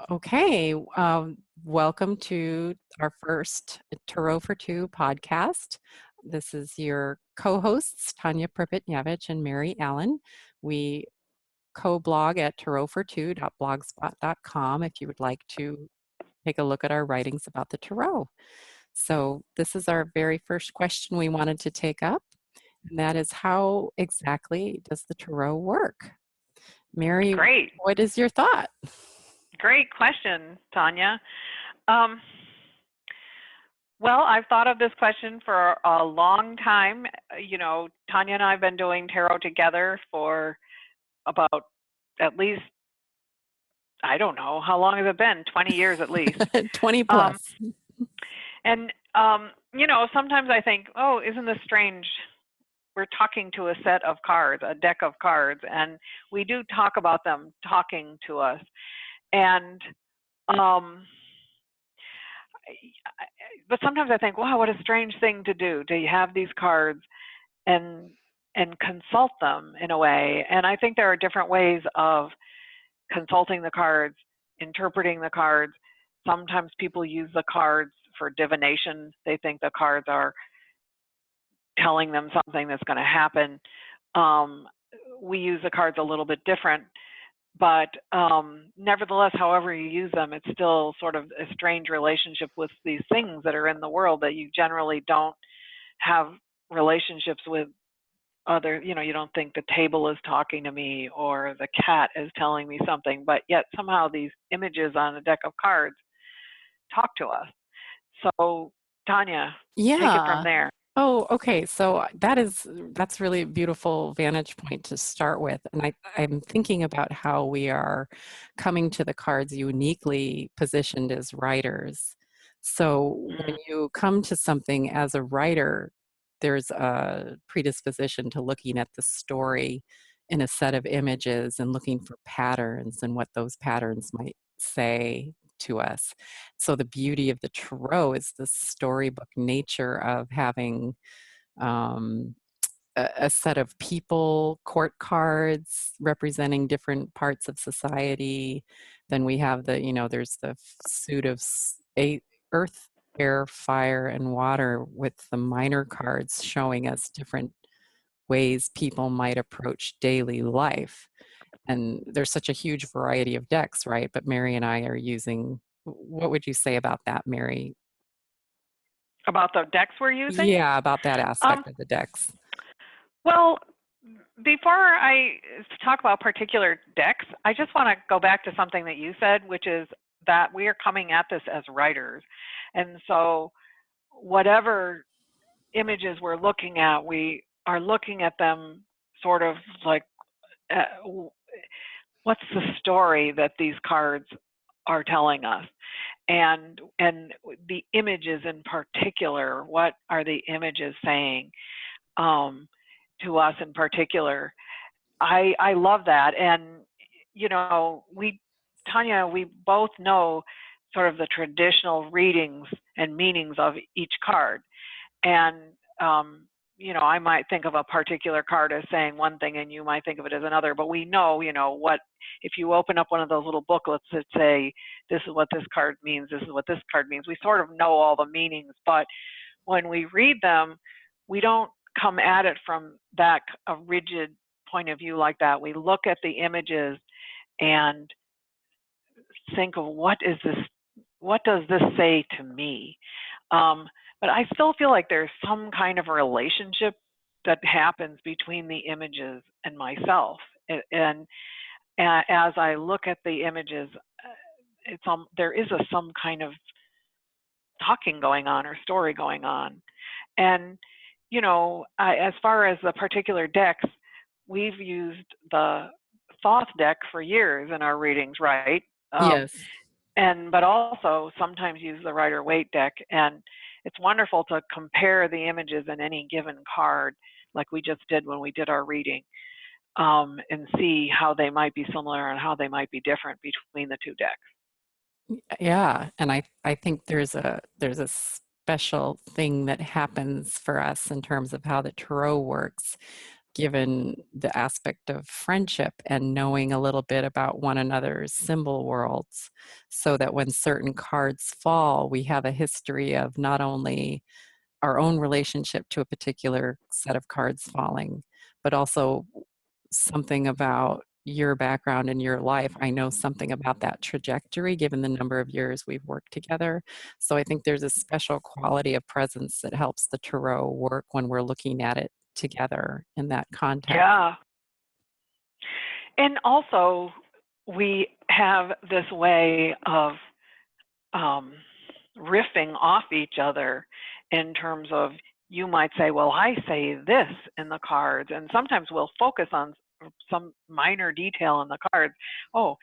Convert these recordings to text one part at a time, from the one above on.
Okay, welcome to our first Tarot for Two podcast. This is your co-hosts, Tania Pryputniewicz and Mary Allen. We co-blog at tarotfor2.blogspot.com if you would like to take a look at our writings about the tarot. So this is our very first question we wanted to take up, and that is, how exactly does the tarot work? Mary, Great. what is your thought? Great question, Tania. Um, well, I've thought of this question for a long time. Tania and I have been doing tarot together for about at least, I don't know, how long has it been? 20 years at least. 20 Um, plus. and, sometimes I think, oh, isn't this strange? We're talking to a set of cards, a deck of cards, and we do talk about them talking to us. And but sometimes I think, wow, what a strange thing to do, to have these cards and consult them in a way. And I think there are different ways of consulting the cards, interpreting the cards. Sometimes people use the cards for divination. They think the cards are telling them something that's going to happen. We use the cards a little bit different. But nevertheless, however you use them, it's still sort of a strange relationship with these things that are in the world that you generally don't have relationships with other, you don't think the table is talking to me or the cat is telling me something, but yet somehow these images on a deck of cards talk to us. So, Tania, take it from Yeah. there. Oh, okay. So that's really a beautiful vantage point to start with. And I'm thinking about how we are coming to the cards uniquely positioned as writers. So when you come to something as a writer, there's a predisposition to looking at the story in a set of images and looking for patterns and what those patterns might say to us. So the beauty of the tarot is the storybook nature of having um, a set of people, court cards representing different parts of society. Then we have there's the suit of earth, air, fire, and water, with the minor cards showing us different ways people might approach daily life. And there's such a huge variety of decks, right? But Mary and I are using, what would you say about that, Mary? About the decks we're using? Yeah, about that Um, aspect of the decks. well, before I talk about particular decks, I just want to go back to something that you said, which is that we are coming at this as writers. And so whatever images we're looking at, we are looking at them sort of like, what's the story that these cards are telling us? And the images in particular, what are the images saying to us in particular? I love that. And, Tania, we both know sort of the traditional readings and meanings of each card. And, I might think of a particular card as saying one thing and you might think of it as another, but we know, what, if you open up one of those little booklets that say, this is what this card means, this is what this card means, we sort of know all the meanings. But when we read them, we don't come at it from that a rigid point of view like that. We look at the images and think of what does this say to me? But I still feel like there's some kind of a relationship that happens between the images and myself. And as I look at the images, there is some kind of talking going on or story going on. And, as far as the particular decks, we've used the Thoth deck for years in our readings, right? Yes. But also sometimes use the Rider-Waite deck. And it's wonderful to compare the images in any given card, like we just did when we did our reading, and see how they might be similar and how they might be different between the two decks. Yeah, and I think there's a special thing that happens for us in terms of how the tarot works, given the aspect of friendship and knowing a little bit about one another's symbol worlds, so that when certain cards fall, we have a history of not only our own relationship to a particular set of cards falling, but also something about your background and your life. I know something about that trajectory given the number of years we've worked together. So I think there's a special quality of presence that helps the tarot work when we're looking at it together in that context. Yeah. And also, we have this way of riffing off each other in terms of, you might say, well, I say this in the cards, and sometimes we'll focus on some minor detail in the cards. Oh,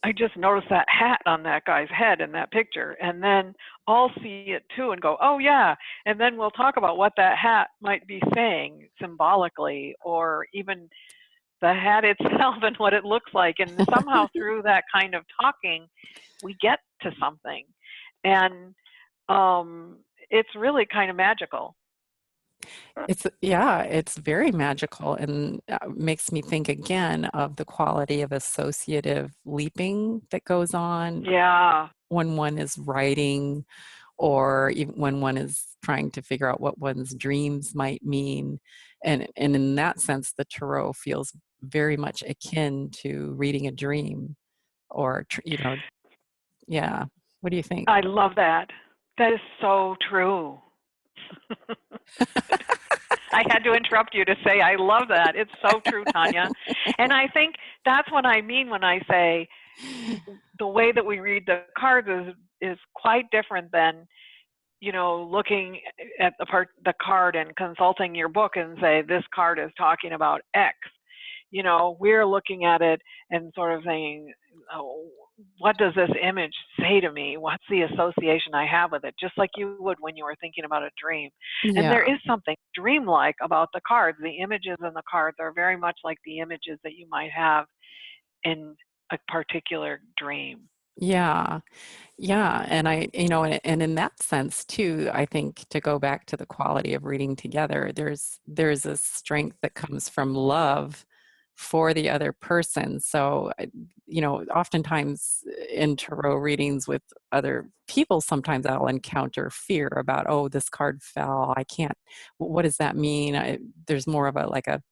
I just noticed that hat on that guy's head in that picture, and then I'll see it too and go, oh yeah, and then we'll talk about what that hat might be saying symbolically, or even the hat itself and what it looks like, and somehow through that kind of talking, we get to something, and it's really kind of magical. It's very magical, and makes me think again of the quality of associative leaping that goes on Yeah. when one is writing, or even when one is trying to figure out what one's dreams might mean. And in that sense, the tarot feels very much akin to reading a dream, or, yeah. What do you think? I love that. That is so true. I had to interrupt you to say I love that. It's so true, Tanya. And I think that's what I mean when I say the way that we read the cards is quite different than, looking at the card and consulting your book and say, this card is talking about X. We're looking at it and sort of saying, oh, what does this image say to me? What's the association I have with it? Just like you would when you were thinking about a dream. And Yeah. there is something dreamlike about the cards. The images in the cards are very much like the images that you might have in a particular dream. Yeah. Yeah, and and in that sense too, I think, to go back to the quality of reading together, there's a strength that comes from love for the other person. So, oftentimes in tarot readings with other people, sometimes I'll encounter fear about, oh, this card fell. I can't. What does that mean? There's more of a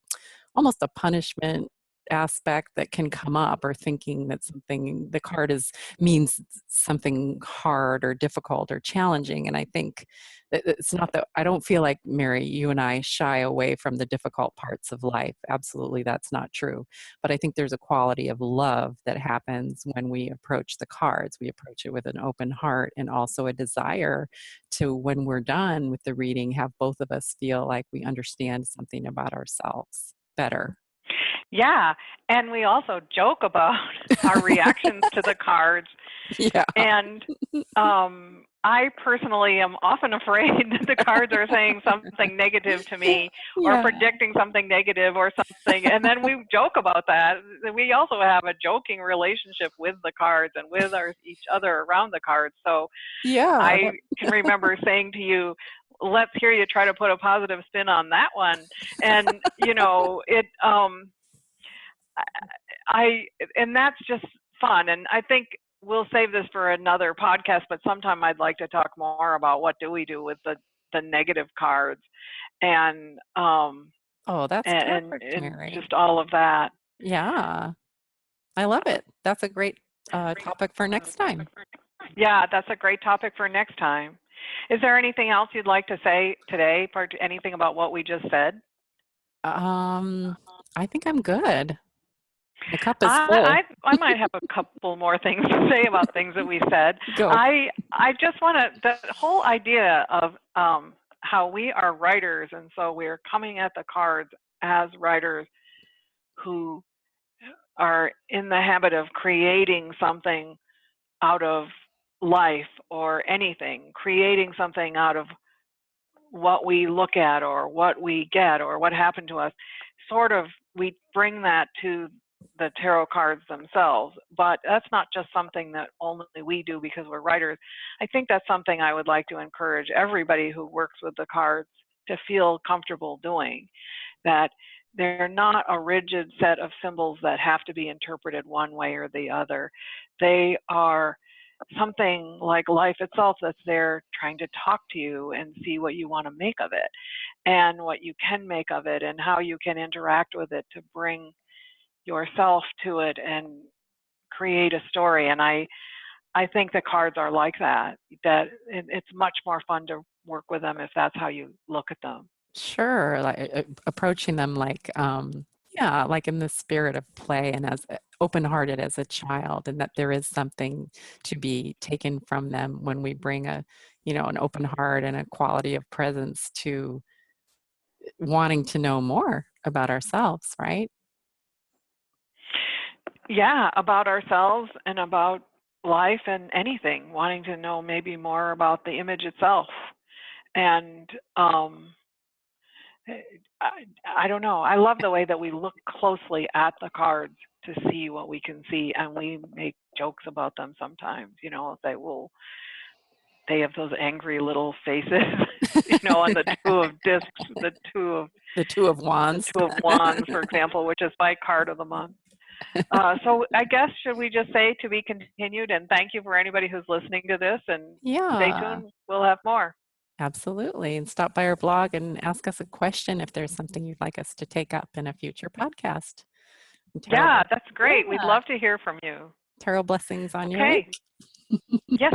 almost a punishment aspect that can come up, or thinking that the card means something hard or difficult or challenging. And I think that it's not that. I don't feel like, Mary, you and I shy away from the difficult parts of life. Absolutely, that's not true. But I think there's a quality of love that happens when we approach the cards. We approach it with an open heart, and also a desire to, when we're done with the reading, have both of us feel like we understand something about ourselves better. Yeah, and we also joke about our reactions to the cards. Yeah. And I personally am often afraid that the cards are saying something negative to me, or Yeah. predicting something negative or something. And then we joke about that. We also have a joking relationship with the cards and with each other around the cards. So Yeah. I can remember saying to you, let's hear you try to put a positive spin on that one. And, and that's just fun. And I think we'll save this for another podcast, but sometime I'd like to talk more about what do we do with the negative cards, and Oh, that's and perfect, Mary. just all of that. Yeah. I love it. That's a great topic for next time. Yeah, that's a great topic for next time. Is there anything else you'd like to say today? Anything about what we just said? I think I'm good. My cup is full. I might have a couple more things to say about things that we said. Go. I just want to, the whole idea of how we are writers, and so we're coming at the cards as writers who are in the habit of creating something out of life or anything, creating something out of what we look at or what we get or what happened to us. Sort of, we bring that to the tarot cards themselves, but that's not just something that only we do because we're writers. I think that's something I would like to encourage everybody who works with the cards to feel comfortable doing, that they're not a rigid set of symbols that have to be interpreted one way or the other. They are something like life itself that's there trying to talk to you and see what you want to make of it and what you can make of it and how you can interact with it to bring yourself to it and create a story. And I think the cards are like that, that it's much more fun to work with them if that's how you look at them. Sure, like approaching them like, yeah, like in the spirit of play and as open-hearted as a child, and that there is something to be taken from them when we bring a, an open heart and a quality of presence to wanting to know more about ourselves, right? Yeah, about ourselves and about life and anything, wanting to know maybe more about the image itself. And I don't know. I love the way that we look closely at the cards to see what we can see, and we make jokes about them sometimes. Say, well, they have those angry little faces, on the two of discs, The Two of the Wands. two of wands, for example, which is my card of the month. So I guess, should we just say to be continued, and thank you for anybody who's listening to this, and stay Yeah, tuned. We'll have more. absolutely. And stop by our blog and ask us a question if there's something you'd like us to take up in a future podcast. And Yeah, terrible, that's great. We'd yeah, love to hear from you. tarot blessings on your Okay. week. Yes.